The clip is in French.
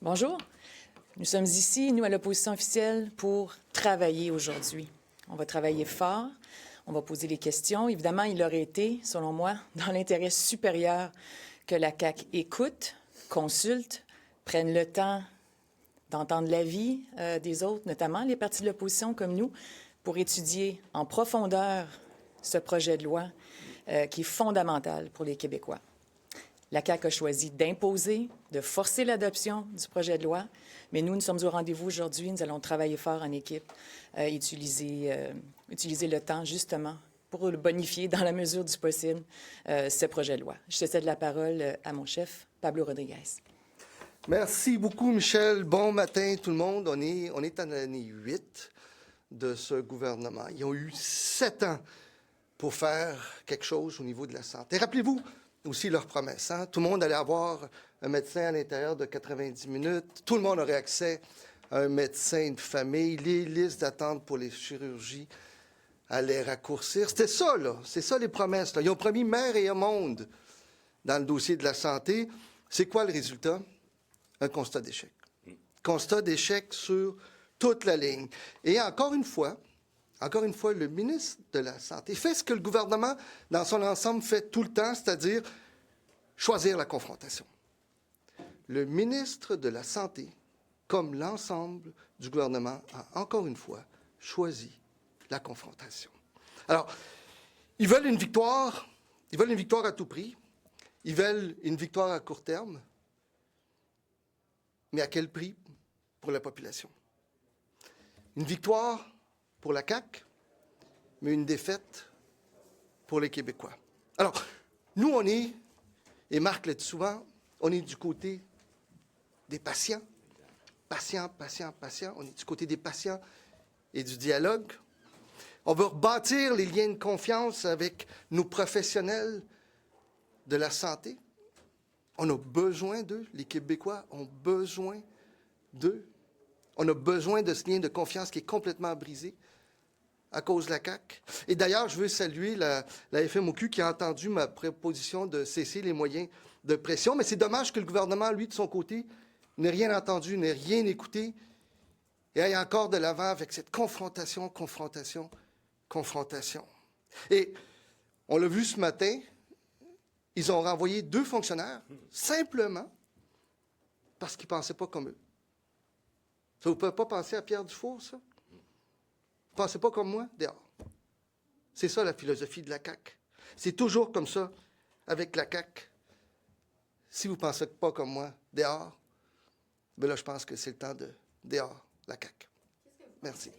Bonjour. Nous sommes ici, nous, à l'opposition officielle, pour travailler aujourd'hui. On va travailler fort, on va poser les questions. Évidemment, il aurait été, selon moi, dans l'intérêt supérieur que la CAQ écoute, consulte, prenne le temps d'entendre l'avis des autres, notamment les partis de l'opposition comme nous, pour étudier en profondeur ce projet de loi qui est fondamental pour les Québécois. La CAQ a choisi d'imposer, de forcer l'adoption du projet de loi, mais nous sommes au rendez-vous aujourd'hui. Nous allons travailler fort en équipe, utiliser le temps, justement, pour le bonifier, dans la mesure du possible, ce projet de loi. Je cède la parole à mon chef, Pablo Rodriguez. Merci beaucoup, Michel. Bon matin, tout le monde. On est en l'année 8 de ce gouvernement. Ils ont eu 7 ans pour faire quelque chose au niveau de la santé. Rappelez-vous aussi leurs promesses. Hein? Tout le monde allait avoir un médecin à l'intérieur de 90 minutes. Tout le monde aurait accès à un médecin de famille. Les listes d'attente pour les chirurgies allaient raccourcir. C'était ça, là. C'est ça, les promesses, là. Ils ont promis mer et un monde dans le dossier de la santé. C'est quoi le résultat? Un constat d'échec. Constat d'échec sur toute la ligne. Et encore une fois, le ministre de la Santé fait ce que le gouvernement, dans son ensemble, fait tout le temps, c'est-à-dire choisir la confrontation. Le ministre de la Santé, comme l'ensemble du gouvernement, a encore une fois choisi la confrontation. Alors, ils veulent une victoire à tout prix. Ils veulent une victoire à court terme. Mais à quel prix pour la population? Une victoire pour la CAQ, mais une défaite pour les Québécois. Alors, nous, on est, et Marc l'a dit souvent, on est du côté des patients. Patients. On est du côté des patients et du dialogue. On veut rebâtir les liens de confiance avec nos professionnels de la santé. On a besoin d'eux. Les Québécois ont besoin d'eux. On a besoin de ce lien de confiance qui est complètement brisé à cause de la CAQ. Et d'ailleurs, je veux saluer la FMOQ qui a entendu ma proposition de cesser les moyens de pression. Mais c'est dommage que le gouvernement, lui, de son côté, n'ait rien entendu, n'ait rien écouté et aille encore de l'avant avec cette confrontation. Et on l'a vu ce matin, ils ont renvoyé 2 fonctionnaires, simplement parce qu'ils ne pensaient pas comme eux. Ça, vous ne pouvez pas penser à Pierre Dufour, ça? Vous ne pensez pas comme moi? Dehors. C'est ça, la philosophie de la CAQ. C'est toujours comme ça avec la CAQ. Si vous ne pensez pas comme moi, dehors, bien là, je pense que c'est le temps de dehors, la CAQ. Merci.